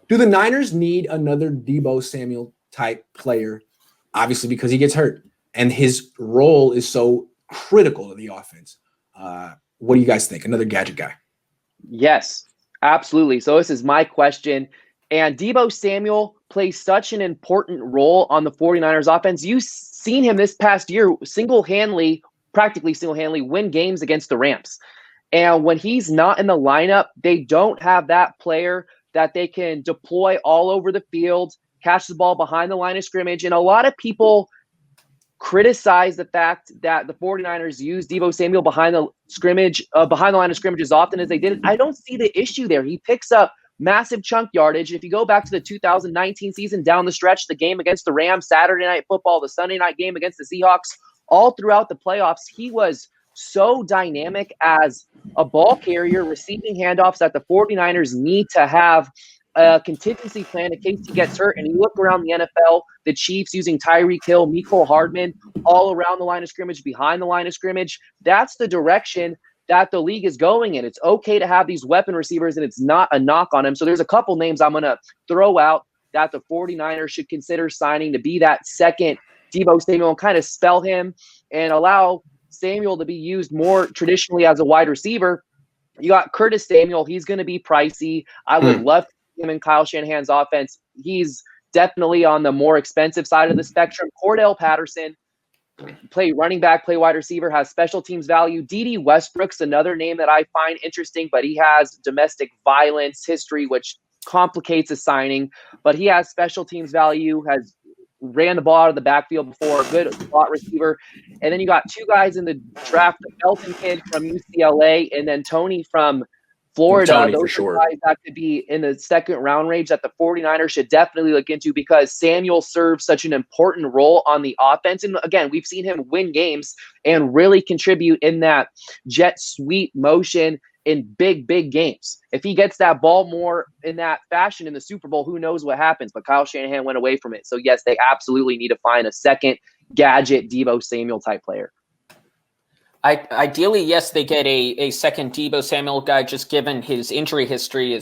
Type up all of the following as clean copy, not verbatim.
Do the Niners need another Deebo-Samuel type player? Obviously, because he gets hurt and his role is so critical to the offense. What do you guys think? Another gadget guy? Yes, absolutely. So this is my question. And Deebo-Samuel plays such an important role on the 49ers offense. You've seen him this past year practically single-handedly win games against the Rams. And when he's not in the lineup, they don't have that player that they can deploy all over the field, catch the ball behind the line of scrimmage. And a lot of people criticize the fact that the 49ers use Deebo-Samuel behind the line of scrimmage as often as they did. I don't see the issue there. He picks up massive chunk yardage. If you go back to the 2019 season down the stretch, the game against the Rams, Saturday Night Football, the Sunday night game against the Seahawks, all throughout the playoffs, he was so dynamic as a ball carrier, receiving handoffs that the 49ers need to have a contingency plan in case he gets hurt. And you look around the NFL, the Chiefs using Tyreek Hill, Mecole Hardman, all around the line of scrimmage, behind the line of scrimmage. That's the direction that the league is going in. It's okay to have these weapon receivers, and it's not a knock on them. So there's a couple names I'm going to throw out that the 49ers should consider signing to be that second Deebo-Samuel and kind of spell him and allow Samuel to be used more traditionally as a wide receiver. You got Curtis Samuel. He's going to be pricey. I would love to see him in Kyle Shanahan's offense. He's definitely on the more expensive side of the spectrum. Cordarrelle Patterson, play running back, play wide receiver, has special teams value. D.D. Westbrook's another name that I find interesting, but he has domestic violence history, which complicates a signing. But he has special teams value, has ran the ball out of the backfield before, a good slot receiver. And then you got two guys in the draft, the Felton kid from UCLA and then Tony from Florida. Tony, those for are sure. guys that could be in the second round range that the 49ers should definitely look into because Samuel serves such an important role on the offense. And again, we've seen him win games and really contribute in that jet sweep motion in big, big games. If he gets that ball more in that fashion in the Super Bowl, who knows what happens? But Kyle Shanahan went away from it. So, yes, they absolutely need to find a second gadget Deebo-Samuel type player. Ideally, yes, they get a second Deebo-Samuel guy, just given his injury history.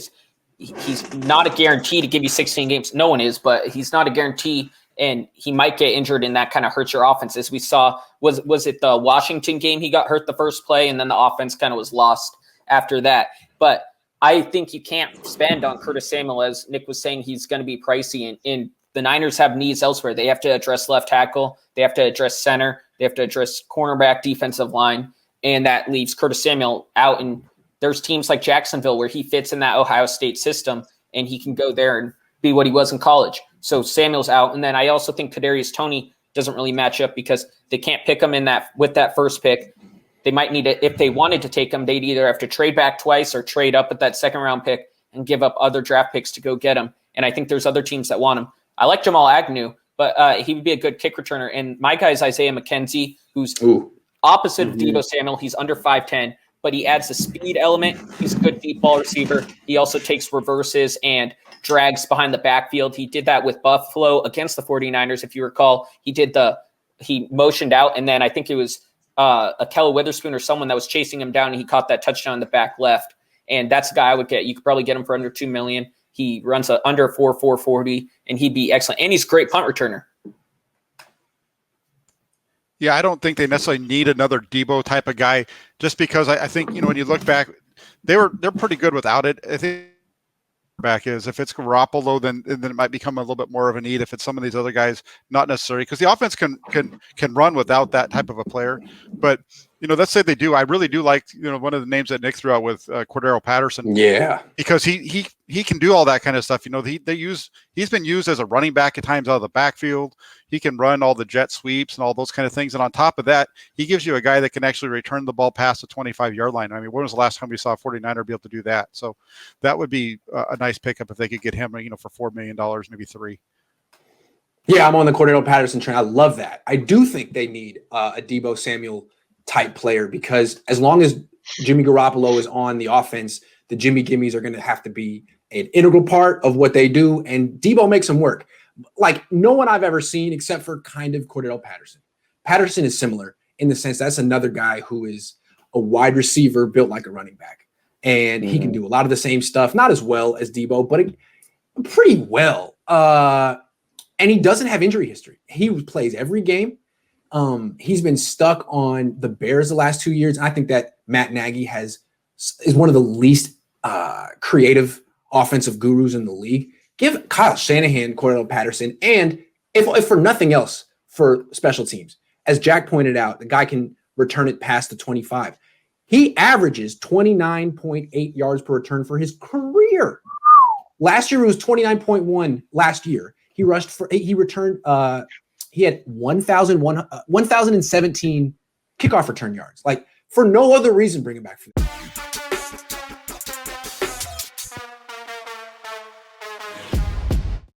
He's not a guarantee to give you 16 games. No one is, but he's not a guarantee, and he might get injured, and that kind of hurts your offense. As we saw, was it the Washington game? He got hurt the first play, and then the offense kind of was lost after that. But I think you can't spend on Curtis Samuel. As Nick was saying, he's going to be pricey, and the Niners have needs elsewhere. They have to address left tackle. They have to address center. They have to address cornerback, defensive line, and that leaves Curtis Samuel out. And there's teams like Jacksonville where he fits in that Ohio State system, and he can go there and be what he was in college. So Samuel's out. And then I also think Kadarius Toney doesn't really match up because they can't pick him with that first pick. They might need it. If they wanted to take him, they'd either have to trade back twice or trade up at that second round pick and give up other draft picks to go get him. And I think there's other teams that want him. I like Jamal Agnew, but he would be a good kick returner. And my guy is Isaiah McKenzie, who's opposite of Deebo-Samuel. He's under 5'10", but he adds the speed element. He's a good deep ball receiver. He also takes reverses and drags behind the backfield. He did that with Buffalo against the 49ers. If you recall, he motioned out, and then I think it was Akella Witherspoon or someone that was chasing him down, and he caught that touchdown in the back left. And that's the guy I would get. You could probably get him for under $2 million. He runs under 4.40, and he'd be excellent. And he's a great punt returner. Yeah, I don't think they necessarily need another Deebo type of guy, just because I think, when you look back, they're pretty good without it. I think back is if it's Garoppolo, then it might become a little bit more of a need. If it's some of these other guys, not necessarily, because the offense can run without that type of a player. But let's say they do. I really do like one of the names that Nick threw out with Cordarrelle Patterson. Yeah, because he can do all that kind of stuff. He's been used as a running back at times out of the backfield. He can run all the jet sweeps and all those kind of things. And on top of that, he gives you a guy that can actually return the ball past the 25-yard line. I mean, when was the last time we saw a 49er be able to do that? So that would be a nice pickup if they could get him, for $4 million, maybe $3 million. Yeah, I'm on the Cordarrelle Patterson train. I love that. I do think they need a Deebo-Samuel type player because as long as Jimmy Garoppolo is on the offense, the Jimmy Gimmies are going to have to be an integral part of what they do. And Deebo makes them work. Like no one I've ever seen except for kind of Cordarrelle Patterson. Patterson is similar in the sense that's another guy who is a wide receiver built like a running back. And he can do a lot of the same stuff, not as well as Deebo, but pretty well. And he doesn't have injury history. He plays every game. He's been stuck on the Bears the last 2 years. I think that Matt Nagy is one of the least creative offensive gurus in the league. Give Kyle Shanahan, Cordarrelle Patterson, and if for nothing else, for special teams. As Jack pointed out, the guy can return it past the 25. He averages 29.8 yards per return for his career. Last year it was 29.1 last year. He returned he had 1,017 kickoff return yards. Like, for no other reason, bring him back from that.